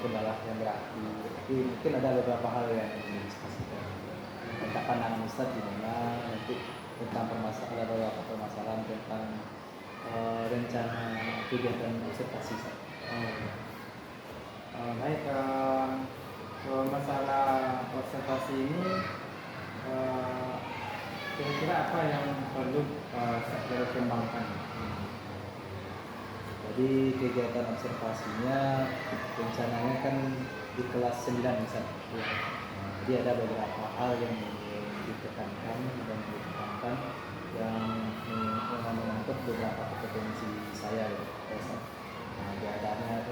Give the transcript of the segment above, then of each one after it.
kendala yang berarti. Tapi mungkin ada beberapa hal yang ingin diskusikan. Tentang pandangan Ustadz gimana nanti tentang ada beberapa permasalahan tentang rencana kegiatan observasi. Baik, masalah observasi ini kira-kira apa yang perlu saya kembangkan? Jadi kegiatan observasinya rencananya kan di kelas 9 misalnya. Jadi ada beberapa hal yang ditekankan dan ditekankan yang mengangkut beberapa kompetensi saya ya.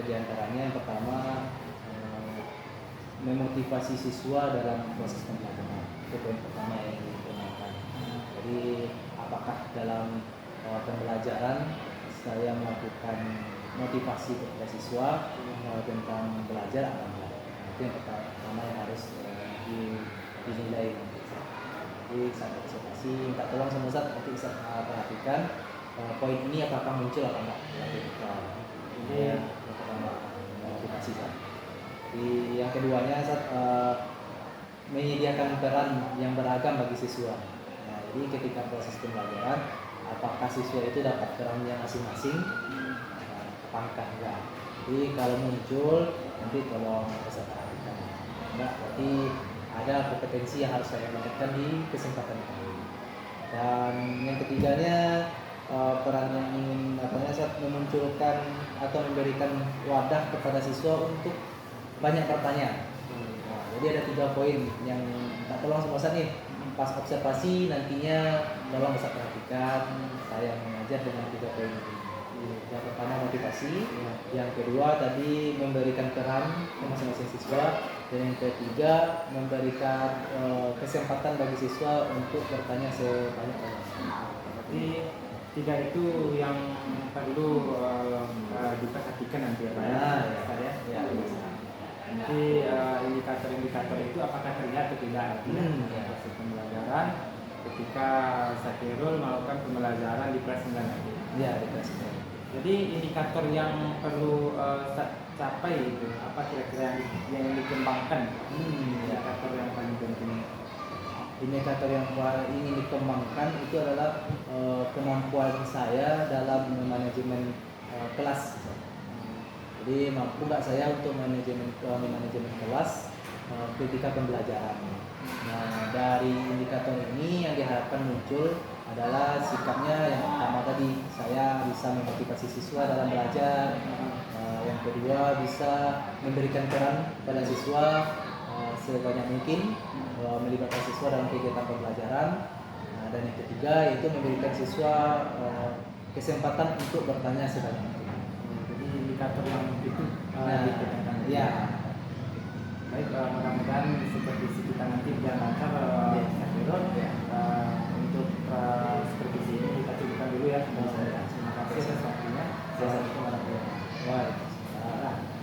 Di antaranya yang pertama memotivasi siswa dalam proses pembelajaran. Itu poin pertama yang ditekankan. Jadi apakah dalam pembelajaran saya melakukan motivasi kepada siswa tentang belajar atau enggak. Itu yang pertama yang harus dinilai. Jadi saat observasi minta tolong sama Ustadz nanti bisa perhatikan poin ini apakah muncul atau enggak. Ini yang pertama motivasi Ustadz. Di yang keduanya Ustadz menyediakan peran yang beragam bagi siswa. Nah, jadi ketika proses pembelajaran apakah siswa itu dapat perannya masing-masing apakah enggak. Jadi kalau muncul nanti tolong bisa perhatikan enggak, berarti ada kompetensi yang harus saya dapatkan di kesempatan ini. Dan yang ketiganya peran yang ingin memunculkan atau memberikan wadah kepada siswa untuk banyak bertanya. Jadi ada 3 poin yang minta tolong sama Ustaz nih. Pas observasi nantinya tolong bisa perhatikan saya mengajar dengan 3 poin ini. Yang pertama motivasi, yang kedua tadi memberikan peran ke masing-masing siswa, dan yang ketiga memberikan kesempatan bagi siswa untuk bertanya sebanyak-banyaknya. Berarti 3 itu yang perlu diperhatikan nanti ya Pak ya. Nanti indikator-indikator itu apakah terlihat atau tidak proses pembelajaran ketika Sakirul melakukan pembelajaran di kelas 9 nanti. Ya, di kelas 9. Jadi indikator yang perlu capai itu apa kira-kira yang dikembangkan? Indikator yang paling penting. Indikator yang ingin dikembangkan itu adalah kemampuan saya dalam manajemen kelas. Jadi mampu nggak saya untuk manajemen kelas ketika pembelajaran. Nah, dari indikator ini yang diharapkan muncul adalah sikapnya yang pertama tadi saya bisa memotivasi siswa dalam belajar. Yang kedua bisa memberikan peran pada siswa sebanyak mungkin, melibatkan siswa dalam kegiatan pembelajaran. Dan yang ketiga yaitu memberikan siswa kesempatan untuk bertanya sebanyak mungkin. Jadi indikator yang itu ditekankan. Ya. Baik, mudah-mudahan seperti kita nanti biar lancar untuk supervisi ini kita cukupkan dulu ya. Terima kasih atas waktunya. Assalamualaikum warahmatullahi wabarakatuh.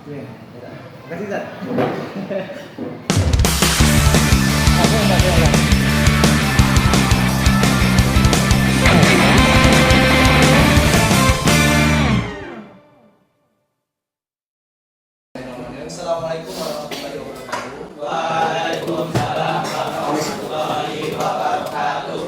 Terima kasih Zat. Assalamualaikum warahmatullahi wabarakatuh. Waalaikumsalam warahmatullahi wabarakatuh.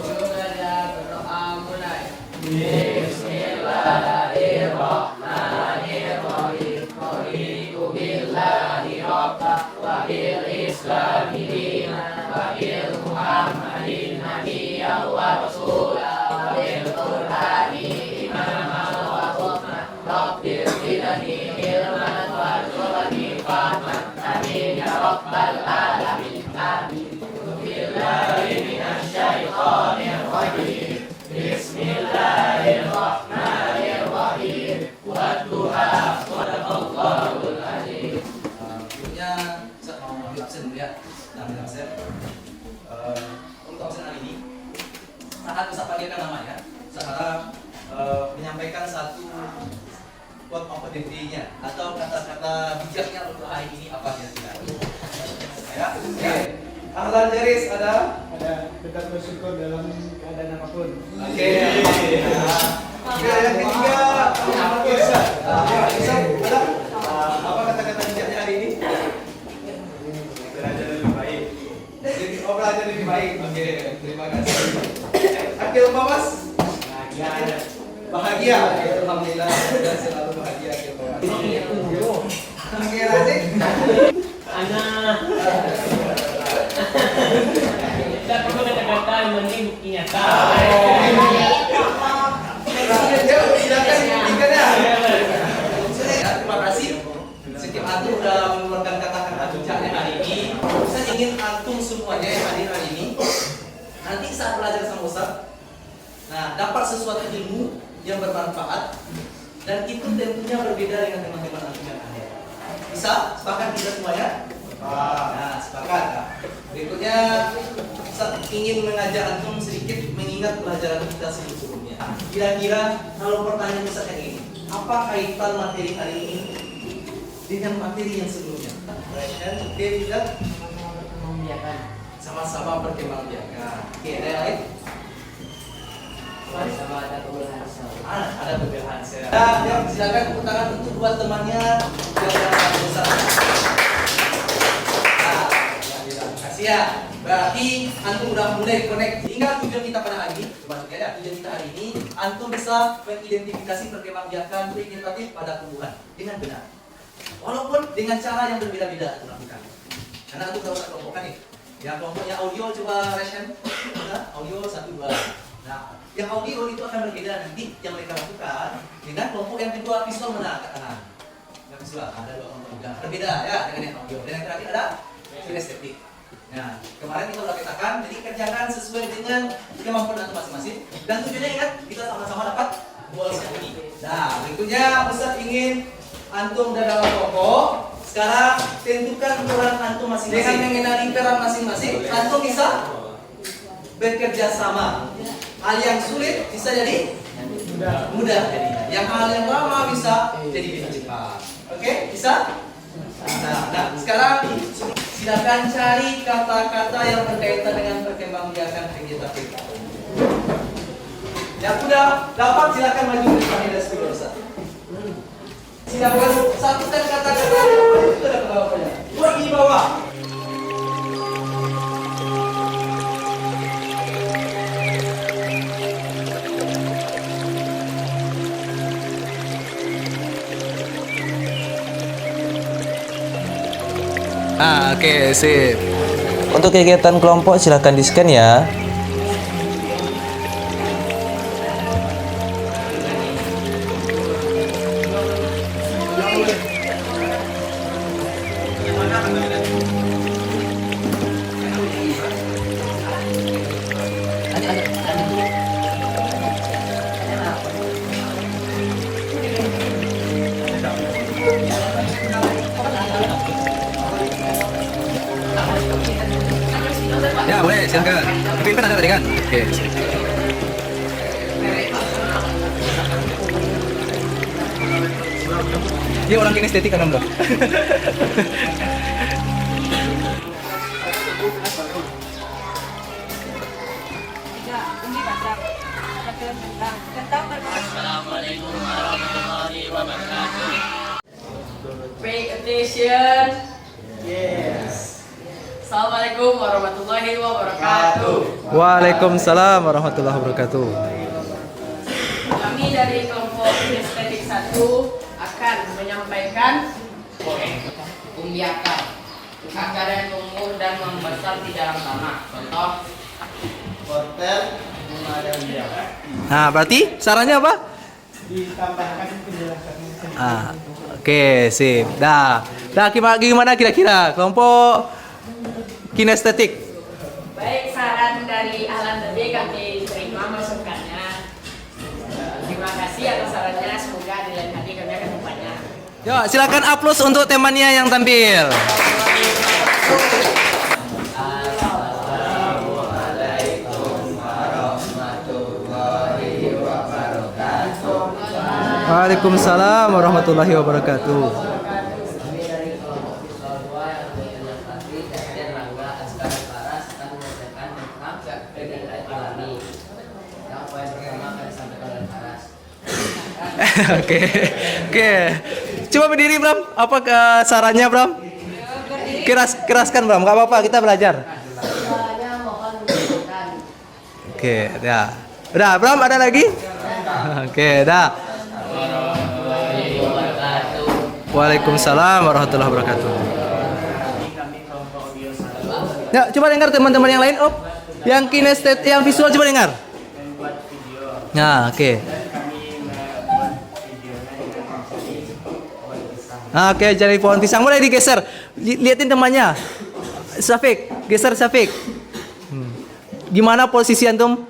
Berdoa mulai. Bismillahirrahmanirrahim. Raditu billahi rabban wa bil islami dinan wa bil Muhammadin nabiyyan wa rasulan wa bil Qur'ani imaman wa hukman. Rabbir zidni ilman warzuqni fahman. Amin ya rabbal alamin. Amin. Billahi minasyaitonir rajim. Bismillahirrahmanirrahim. Wadduha sadaqallahul azim. Berikutnya saya mau ambil absen dulu ya. Ambil absen. Untuk absen hari ini saya akan bisa panggilkan namanya. Saya harap menyampaikan satu quote of the day-nya atau kata-kata bijaknya untuk hari ini apa kira-kira. Ya, oke. Ahlan Deris ada? Tetap bersyukur dalam keadaan apapun. Oke. Yang ketiga, Ahmad Irsyad. Irsyad, ada apa kata-kata bijaknya hari ini? terima kasih. Akhil Mamas. Bahagia. Alhamdulillah, sudah selalu bahagia Akhil Mamas. Akhil Azik. Anak. Kita perlu kata-kata yang penting bukti nyata. Silakan buktikan ya. Terima kasih. Setiap antum sudah mengeluarkan kata-kata bijaknya hari ini. Saya ingin antum semuanya yang hadir hari ini nanti saat belajar sama Ustaz, nah dapat sesuatu ilmu yang bermanfaat dan itu tentunya berbeda dengan teman-teman antum yang ada. Bisa? Sepakat kita semuanya? Nah, sepakat. Nah. Berikutnya Ustaz ingin mengajak antum sedikit mengingat pelajaran kita sebelumnya. Kira-kira kalau pertanyaan Ustaz yang ini, apa kaitan materi hari ini dengan materi yang sebelumnya? Perhatikan, oke tidak? Sama-sama perkembangbiakan. Oke, ada yang lain? Sama ada kebenaran. Ada perbedaan. Ya, silakan tepuk tangan untuk buat temannya yang besar. Nah, terima kasih ya. Berarti antum udah mulai connect. Hingga tujuan kita pada hari ini, coba ya, tujuan kita hari ini, antum bisa mengidentifikasi perkembangbiakan vegetatif pada tumbuhan dengan benar. Walaupun dengan cara yang berbeda-beda antum lakukan. Karena antum tahu kelompokkan nih. Yang kelompoknya audio coba ration, audio 1 2. Nah, yang audio itu akan berbeda nanti yang mereka lakukan dengan kelompok yang kedua visual mana ke kanan. Yang visual ada 2 kelompok juga. Berbeda ya dengan yang audio. Dan yang terakhir ada kinestetik. Nah, kemarin kita sudah petakan, jadi kerjakan sesuai dengan kemampuan antum masing-masing. Dan tujuannya ingat, kita sama-sama dapat goals yang ini. Nah, berikutnya Ustaz ingin antum udah dalam kelompok. Sekarang tentukan peran antum masing-masing. Dengan mengenali peran masing-masing, antum bisa bekerja sama. Hal yang sulit bisa jadi mudah jadi. Yang hal yang lama bisa jadi lebih cepat. Oke, bisa? Nah, sekarang silakan cari kata-kata yang berkaitan dengan perkembangbiakan vegetatif. Yang udah dapat silakan maju ke depan dulu Ustaz. Silakan satukan kata-kata itu ada bawahnya. Buat di bawah. Oke, sip. Untuk kegiatan kelompok silakan di-scan ya. Ya boleh, silakan. Tapi kan ada tadi kan? Oke. Dia orang kinestetik kan bro? Assalamualaikum warahmatullahi wabarakatuh. Pay attention. Yes. Assalamualaikum warahmatullahi wabarakatuh. Waalaikumsalam warahmatullahi wabarakatuh. Kami dari kelompok kinestetik 1 akan menyampaikan pembiakan akar yang tumbuh dan membesar di dalam tanah. Contoh hotel bunga dan biak. Nah, berarti sarannya apa? Ditambahkan penjelasan. Oke, sip. Dah gimana kira-kira kelompok kinestetik? Baik, saran dari Alan tadi kami terima masukannya. Terima kasih atas sarannya. Semoga di lain hari kami akan bertanya. Yuk, silakan aplaus untuk temannya yang tampil. Waalaikumsalam warahmatullahi wabarakatuh. Kami dari kelompok visual 2 yang mengenal Fatri, Teten, Rangga, Askar, Paras akan menyampaikan tentang kegiatan alami. Yang poin pertama akan disampaikan oleh Paras. Oke. Coba berdiri Bram. Apa sarannya Bram? Keraskan Bram. Gak apa-apa, kita belajar. Soalnya mohon menunjukkan Oke, dah. Udah, Bram ada lagi? Oke, dah. Waalaikumsalam warahmatullahi wabarakatuh. Ya, coba dengar teman-teman yang lain, Op. Yang kinestet, yang visual coba dengar. Nah, oke. Oke, jadi pohon pisang mulai digeser. Liatin temannya. Syafiq, geser Syafiq. Gimana posisi antum?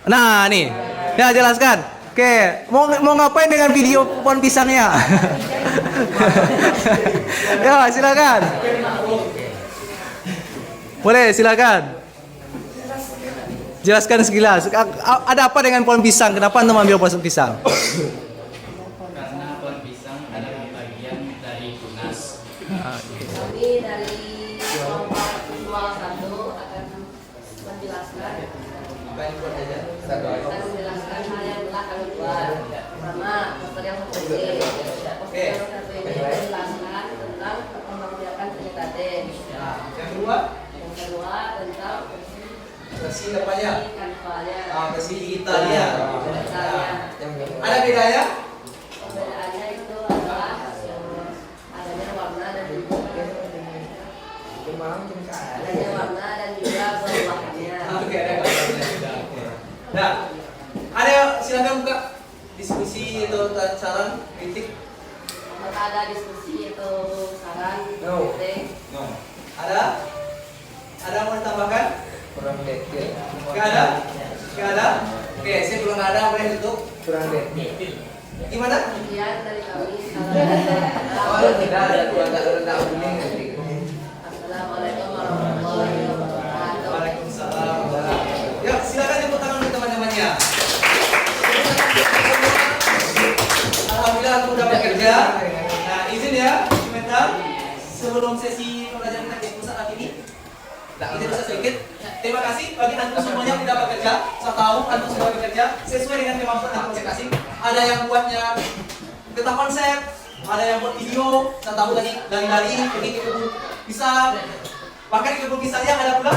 Nah, nih. Ya, jelaskan. Oke, mau ngapain dengan video pohon pisangnya? Ya, silakan. Boleh, silakan. Jelaskan sekilas. Ada apa dengan pohon pisang? Kenapa antum ambil pohon pisang? Karena pohon pisang adalah bagian dari tunas. Kami dari kelompok visual 1 akan menjelaskan hal yang telah kami buat. Pertama, poster yang satu ini. Poster yang satu ini menjelaskan tentang pembiakan PKKT. Yang kedua, tentang versi apanya? kanvanya. Versi digitalnya. Ada Ada bedanya? perbedaannya itu adalah adanya warna dan juga perubahannya. Oke, ada gambarnya. Nah, ada silakan buka diskusi atau saran kritik. Apakah ada diskusi itu saran No. kritik? No. Ada? Ada yang mau ditambahkan? Kurang detail. Gak ada? Gak ada? Oke, saya belum ada, boleh tutup. Kurang detail. Gimana? Kemudian dari kami Oh, tidak ada tahu ini. Assalamualaikum warahmatullahi wabarakatuh. Waalaikumsalam. Ya, silakan tepuk tangan untuk teman-temannya. Alhamdulillah aku udah bekerja. Nah, izin ya, sebentar. Sebelum sesi pembelajaran teknik pusat saat ini, izin bisa sedikit. Terima kasih bagi antum semuanya yang sudah bekerja. Saya tahu antum sudah bekerja sesuai dengan kemampuan antum masing-masing. Ada yang buatnya tentang konsep, ada yang buat video. Saya tahu tadi dari pergi ke kebun pisang. Bahkan di kebun pisangnya ada pula.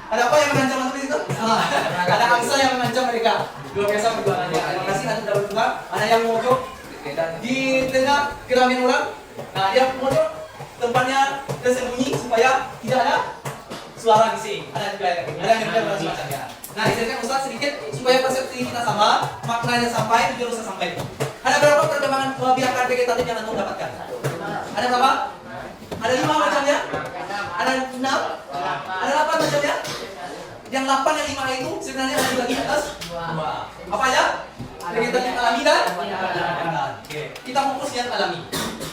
Ada apa yang mengancam antum di situ? Ada angsa yang mengancam mereka. Luar biasa perjuangannya. Terima kasih antum sudah berjuang. Ada yang mojok di tengah keramaian orang. Nah, dia mojok tempatnya tersembunyi supaya tidak ada suara bising. Ada yang semacamnya. Nah, izinkan Ustaz sedikit supaya persepsi kita sama, maknanya sampai, tujuan Ustaz sampai. Ada berapa perkembangan kebiakan vegetatif yang antum dapatkan? Ada berapa? Ada 5 macamnya? Ada 6? Ada 8 macamnya? Yang 8 yang 5 itu sebenarnya ada lagi atas 2. Apa aja? Vegetatif alami dan? Oke. Kita fokus yang alami.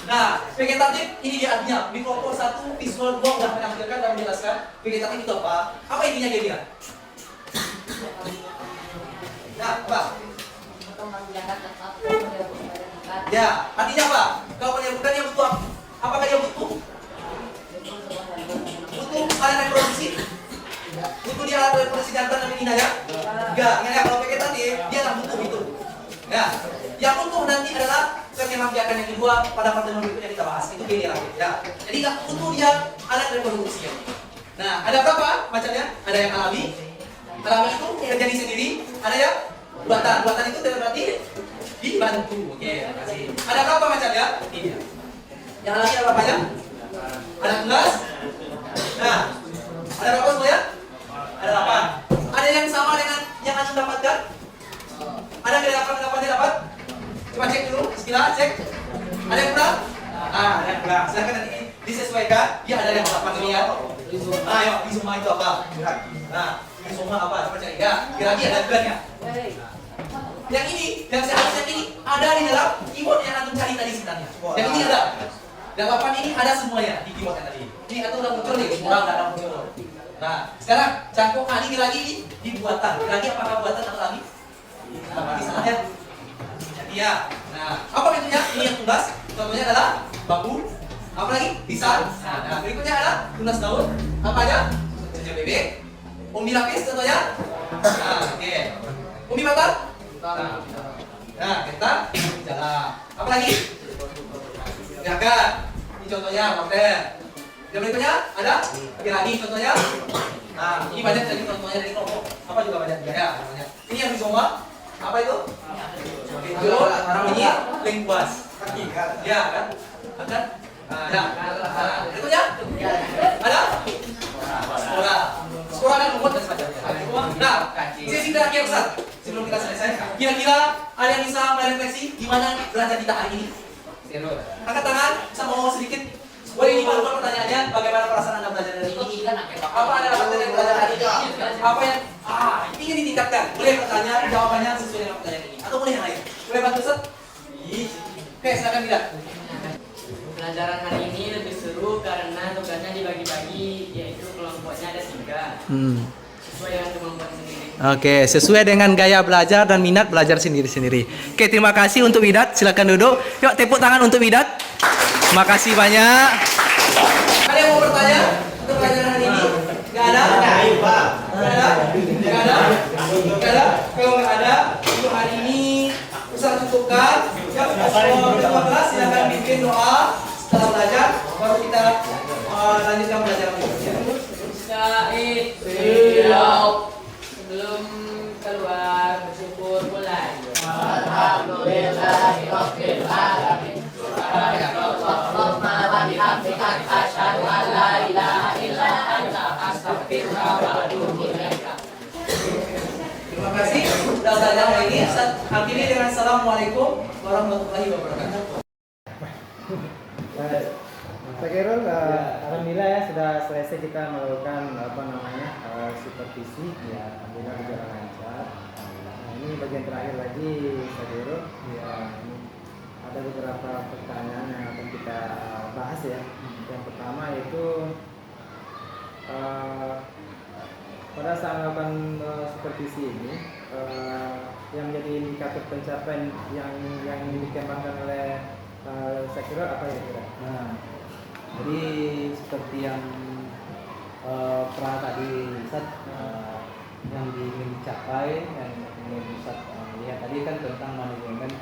Nah, vegetatif ini dia artinya. Di kelompok 1 visual 2 sudah menampilkan dan menjelaskan vegetatif itu apa. Apa intinya kira-kira? Nah, apa? Membiarkan tetap Ya, artinya apa? Kalau penyambutan yang butuh apakah dia butuh? Butuh alat reproduksi? Butuh dia alat reproduksi jantan dan betinanya? Enggak, ya, kalau vegetatif dia nggak butuh itu. Ya, yang butuh nanti adalah skema biakan yang kedua pada pertemuan berikutnya kita bahas. Itu generasi. Ya, jadi nggak butuh dia alat reproduksi. Nah, ada berapa macamnya? Ada yang alami. Alami itu terjadi sendiri. Ada yang buatan. Buatan itu berarti dibantu. Oke, terima kasih. Ada berapa macamnya? Ini dia. Yang alami ada berapa banyak? Ada 11. Nah, ada berapa semuanya? Ada 8. Ada yang sama dengan yang antum dapatkan? Ada yang dapat? Coba cek dulu, bismillah, cek. Ada yang kurang? Ada yang kurang. Silahkan nanti disesuaikan. Dia ada yang 8 ini ya. Ayo, rizoma itu apa? Nah, rizoma apa? Coba cek. Ya, kira-kira ada bulannya. Yang ini, yang seharusnya ini ada di dalam keyboard yang antum cari tadi sebenarnya. Yang ini ada. Dan 8 ini ada semuanya di keyboard yang tadi. Ini antum udah muncul nih, kurang nggak ada muncul. Nah, sekarang cangkok ini lagi di buatan. Lagi apakah buatan atau alami? Di sana ya. Jadi ya. Nah, apa bentuknya? Ini yang tunas. Contohnya adalah bambu. Apa lagi? Pisang. Nah, berikutnya adalah tunas daun. Apa aja? Cucuk bebek. Umbi lapis contohnya. Nah, oke. Umbi batang. Nah, kita jalan. Apa lagi? Gerakan. Ini contohnya, model. Yang berikutnya ada? Lagi contohnya. Nah, ini banyak lagi contohnya dari kelompok. Apa juga banyak? Ya, banyak. Ini yang rizoma. Apa itu? Benjol, bunyi, lengkuas. Ya kan? Akan? Ya. Berikutnya? Ada? Spora. Spora kan rumput dan sebagainya. Nah, sesi terakhir Ustaz. Sebelum kita selesai, kira-kira ada yang bisa merefleksi gimana belajar kita hari ini? Angkat tangan, sama ngomong sedikit. Boleh dibantu pertanyaannya, bagaimana perasaan Anda belajar hari ini? Apa Anda dapat dari belajar hari ini? Apa yang ingin ditingkatkan? Boleh bertanya, jawabannya sesuai dengan pertanyaan ini. Atau boleh yang lain? Boleh bantu Ustaz? Oke, silakan tidak. Pelajaran hari ini lebih seru karena tugasnya dibagi-bagi, yaitu kelompoknya ada 3. Sesuai dengan kemampuan sendiri. Oke, sesuai dengan gaya belajar dan minat belajar sendiri-sendiri. Oke, terima kasih untuk Widat. Silakan duduk. Yuk, tepuk tangan untuk Widat. Terima kasih banyak. Ada yang mau bertanya untuk pelajaran hari ini? Gak ada? Gak ada? Gak ada? Gak ada? Kalau gak ada, untuk hari ini Ustaz cukupkan. Ya, ketua kelas silakan bikin doa setelah belajar, baru kita lanjutkan belajar berikutnya. Ustaz, siap. Sebelum keluar bersyukur mulai. Alhamdulillahirabbil alamin. Subhanallah wa bihamdika asyhadu an la ilaha illa anta astaghfiruka wa atubu ilaik. Terima kasih sudah belajar hari ini. Ustaz akhiri dengan assalamualaikum warahmatullahi wabarakatuh. Pak Khairul, alhamdulillah ya sudah selesai kita melakukan supervisi, ya alhamdulillah berjalan lancar. Nah, ini bagian terakhir lagi Pak Khairul, ya ini ada beberapa pertanyaan yang akan kita bahas ya. Yang pertama yaitu pada saat melakukan supervisi ini, yang menjadi indikator pencapaian yang dikembangkan oleh Sakira apa ya kira? Nah, jadi seperti yang pernah tadi Ustaz yang ingin dicapai, yang ingin Ustaz lihat tadi kan tentang manajemen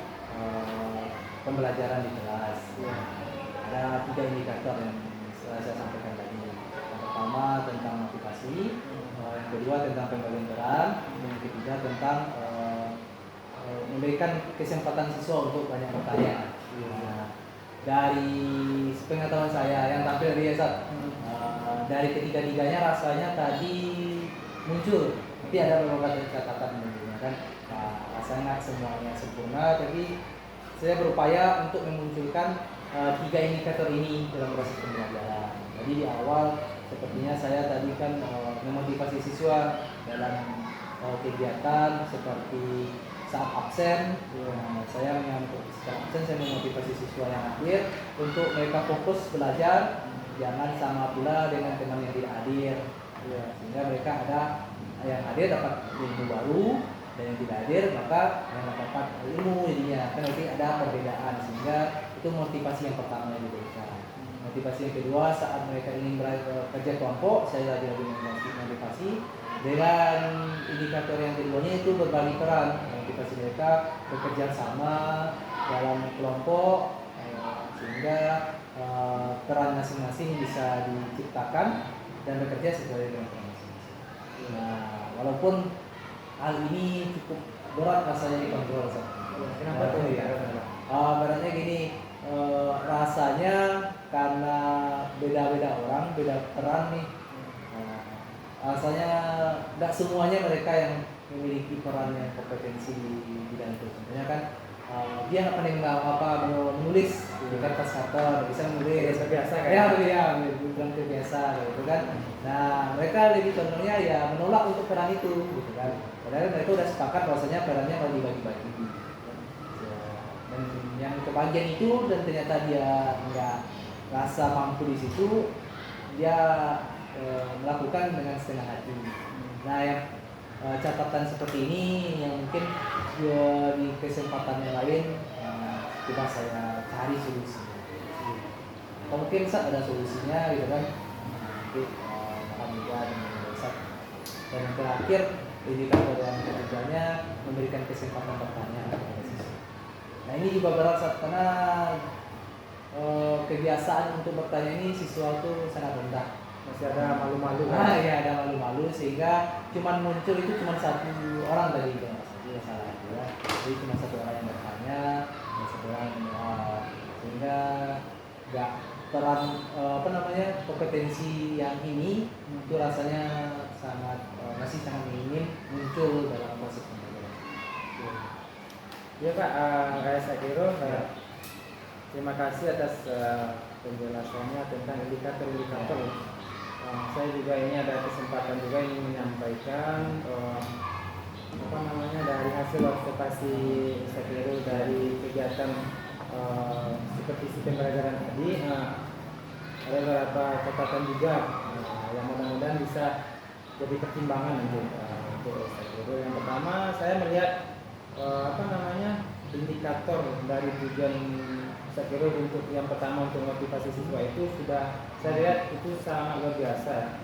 pembelajaran di kelas. Ada 3 indikator yang saya sampaikan tadi. Yang pertama tentang motivasi, yang kedua tentang pembagian peran, dan yang ketiga tentang memberikan kesempatan siswa untuk banyak bertanya. Nah, dari pengetahuan saya yang tampil di Ustaz, dari ketiga-tiganya rasanya tadi muncul, tapi ada beberapa catatan tentunya kan. Nah, rasanya semuanya sempurna, tapi saya berupaya untuk memunculkan 3 indikator ini dalam proses pembelajaran. Jadi di awal sepertinya saya tadi kan memotivasi siswa dalam kegiatan seperti saat absen. Saya menyambut saat absen, saya memotivasi siswa yang hadir untuk mereka fokus belajar, jangan sama pula dengan teman yang tidak hadir. Sehingga mereka ada yang hadir dapat ilmu baru, dan yang tidak hadir maka yang dapat ilmu jadinya. Kan nanti ada perbedaan, sehingga itu motivasi yang pertama yang diberikan. Motivasi yang kedua, saat mereka ingin bekerja kelompok, saya lagi motivasi dengan indikator yang keduanya itu berbagi peran. Motivasi mereka bekerja sama dalam kelompok, sehingga peran masing-masing bisa diciptakan dan bekerja sesuai dengan peran masing-masing. Nah, walaupun hal ini cukup berat rasanya dikontrol. Kenapa tuh ya? Beratnya gini, rasanya karena beda-beda orang, beda peran nih. Rasanya tidak semuanya mereka yang memiliki peran yang kompetensi di bidang itu. Sebenarnya kan dia nggak pandai menulis di kertas karton, bisa menulis biasa kan? Ya, bukan terbiasa gitu kan. Nah, mereka lebih condongnya ya menolak untuk peran itu gitu kan. Padahal mereka udah sepakat bahwasanya perannya mau dibagi-bagi. Ya, dan yang kebagian itu dan ternyata dia nggak rasa mampu di situ, dia melakukan dengan setengah hati. Nah, yang catatan seperti ini yang mungkin di kesempatan yang lain coba saya cari solusinya. Atau mungkin Ustaz ada solusinya gitu kan. Nanti alhamdulillah dengan Ustaz. Dan yang terakhir indikator yang ketiganya memberikan kesempatan bertanya kepada siswa. Nah, ini juga berat Ustaz karena kebiasaan untuk bertanya ini siswa tuh sangat rendah. Masih ada malu-malu Nah, ya ada malu-malu sehingga cuman muncul itu cuma satu orang tadi itu mas. Itu salah ya. Jadi cuma satu orang yang bertanya, dan satu orang sehingga nggak peran kompetensi yang ini itu rasanya masih sangat minim muncul dalam proses pembelajaran. Ya Pak, saya kira terima kasih atas penjelasannya tentang indikator-indikator. Saya juga ini ada kesempatan juga ingin menyampaikan dari hasil observasi saya dari kegiatan seperti sistem pembelajaran tadi, ada beberapa catatan juga yang mudah-mudahan bisa jadi pertimbangan untuk saya. Yang pertama, saya melihat indikator dari tujuan saya untuk yang pertama untuk motivasi siswa itu sudah saya lihat itu sangat luar biasa.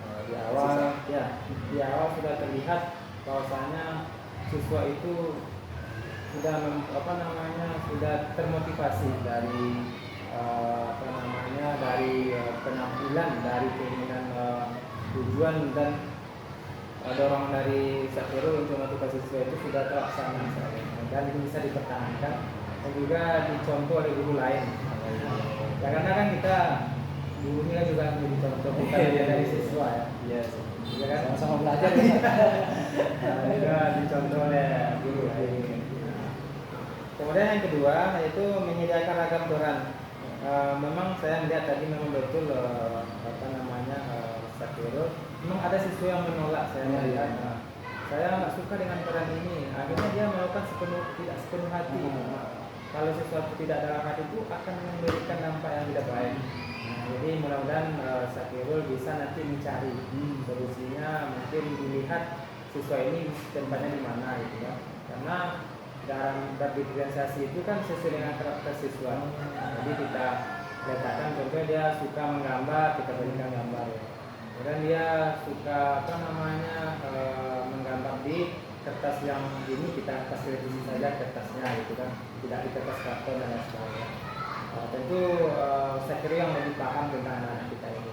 Di awal sudah terlihat bahwasanya siswa itu sudah sudah termotivasi dari penampilan, dari keinginan tujuan dan dorongan dari Sakero untuk motivasi siswa itu sudah terlaksana dan ini bisa dipertahankan dan juga dicontoh oleh guru lain. Ya, karena kan kita guru ini kan juga menjadi contoh bukan hanya dari siswa ya. Iya, kan sama-sama belajar ya. Juga dicontoh oleh guru lain. Kemudian yang kedua yaitu menyediakan ragam peran. Memang saya melihat tadi memang betul Sakero. Memang ada siswa yang menolak saya melihat. Saya nggak suka dengan peran ini. Akhirnya dia melakukan tidak sepenuh hati. Kalau sesuatu tidak dalam hati itu akan memberikan dampak yang tidak baik. Jadi mudah-mudahan Sakero bisa nanti mencari solusinya, mungkin dilihat siswa ini tempatnya di mana gitu ya. Karena dalam berdiferensiasi itu kan sesuai dengan karakter siswa. Jadi kita letakkan contohnya dia suka menggambar, kita berikan gambar ya. Kemudian dia suka menggambar di kertas yang ini, kita kasih revisi saja kertasnya gitu kan, tidak di kertas karton dan lain sebagainya. Tentu saya kira yang lebih paham tentang anak-anak kita ini.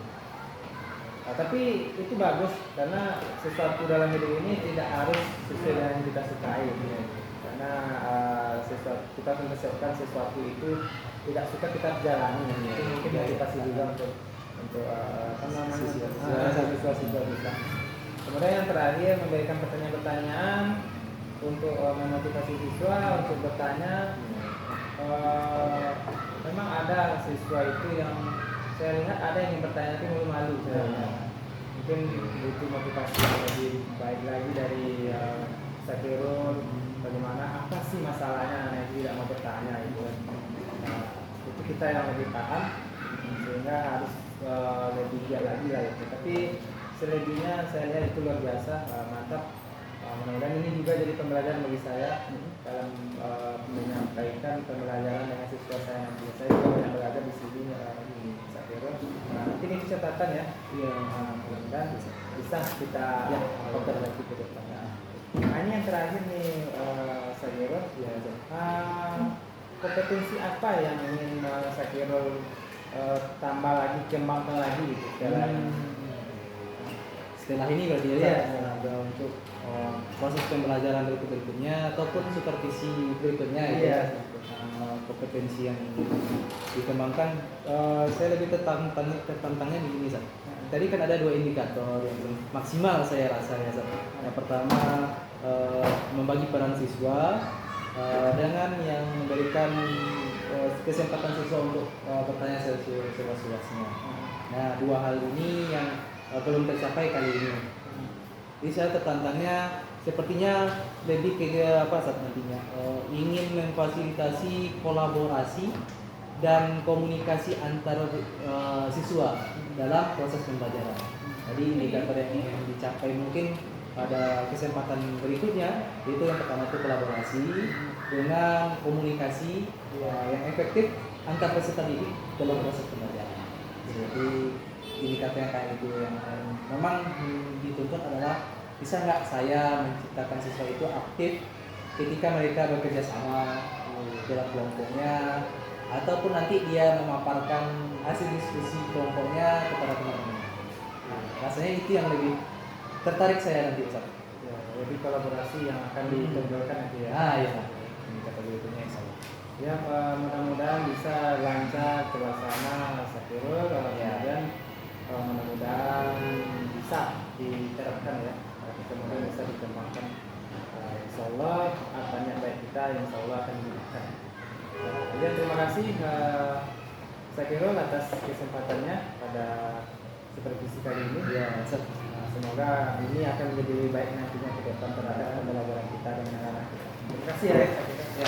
Tapi itu bagus karena sesuatu dalam hidup ini tidak harus sesuai dengan yang kita sukai. Karena kita mempersiapkan sesuatu itu tidak suka kita jalani. Itu mungkin motivasi juga untuk siswa-siswa kita. Kemudian yang terakhir memberikan pertanyaan-pertanyaan untuk memotivasi siswa untuk bertanya. Memang ada siswa itu yang saya lihat ada yang bertanya tapi malu-malu. Mungkin butuh motivasi yang lebih baik lagi dari Sakero. Bagaimana apa sih masalahnya yang tidak mau bertanya itu. Itu kita yang lebih paham sehingga harus lebih giat lagi lah itu. Tapi selebihnya saya lihat itu luar biasa, mantap. Mudah-mudahan ini juga jadi pembelajaran bagi saya dalam menyampaikan pembelajaran dengan siswa saya nanti. Saya juga banyak belajar di sini di Sakero. Mungkin ini catatan ya. Iya. Mudah-mudahan bisa kita lagi ke depan. Nah, ini yang terakhir nih Sakero. Kompetensi apa yang ingin Sakero tambah lagi, kembangkan lagi gitu setelah ini berarti ada untuk proses pembelajaran berikutnya ataupun supervisi berikutnya kompetensi yang dikembangkan. Saya lebih tertantangnya begini Zat. Tadi kan ada 2 indikator yang maksimal saya rasa ya Zat. Yang pertama membagi peran siswa dengan yang memberikan kesempatan siswa untuk bertanya seluas-luasnya. Nah, 2 hal ini yang belum tercapai kali ini. Jadi saya tertantangnya sepertinya lebih ke saat nantinya ingin memfasilitasi kolaborasi dan komunikasi antar siswa dalam proses pembelajaran. Jadi indikator yang ingin dicapai mungkin pada kesempatan berikutnya itu yang pertama itu kolaborasi dengan komunikasi yang efektif antar peserta didik dalam proses pembelajaran. Jadi indikator yang kayak itu yang memang dituntut adalah bisa nggak saya menciptakan siswa itu aktif ketika mereka bekerja sama dalam kelompoknya, ataupun nanti dia memaparkan hasil diskusi kelompoknya kepada teman-teman. Rasanya itu yang lebih tertarik saya nanti, Ustaz. Ya, jadi kolaborasi yang akan ditonjolkan nanti ya. Iya. Ini kata berikutnya, Insya Allah. Ya, mudah-mudahan bisa lancar terlaksana Sakirul, kemudian mudah-mudahan bisa diterapkan ya, kemudian bisa dikembangkan. Insya Allah banyak baik kita yang Insya Allah akan diberikan. Kemudian terima kasih Sakirul atas kesempatannya pada supervisi kali ini. Ya, Ustaz. Semoga ini akan menjadi lebih baik nantinya ke depan terhadap pembelajaran kita dengan anak-anak kita. Terima kasih ya. Ya,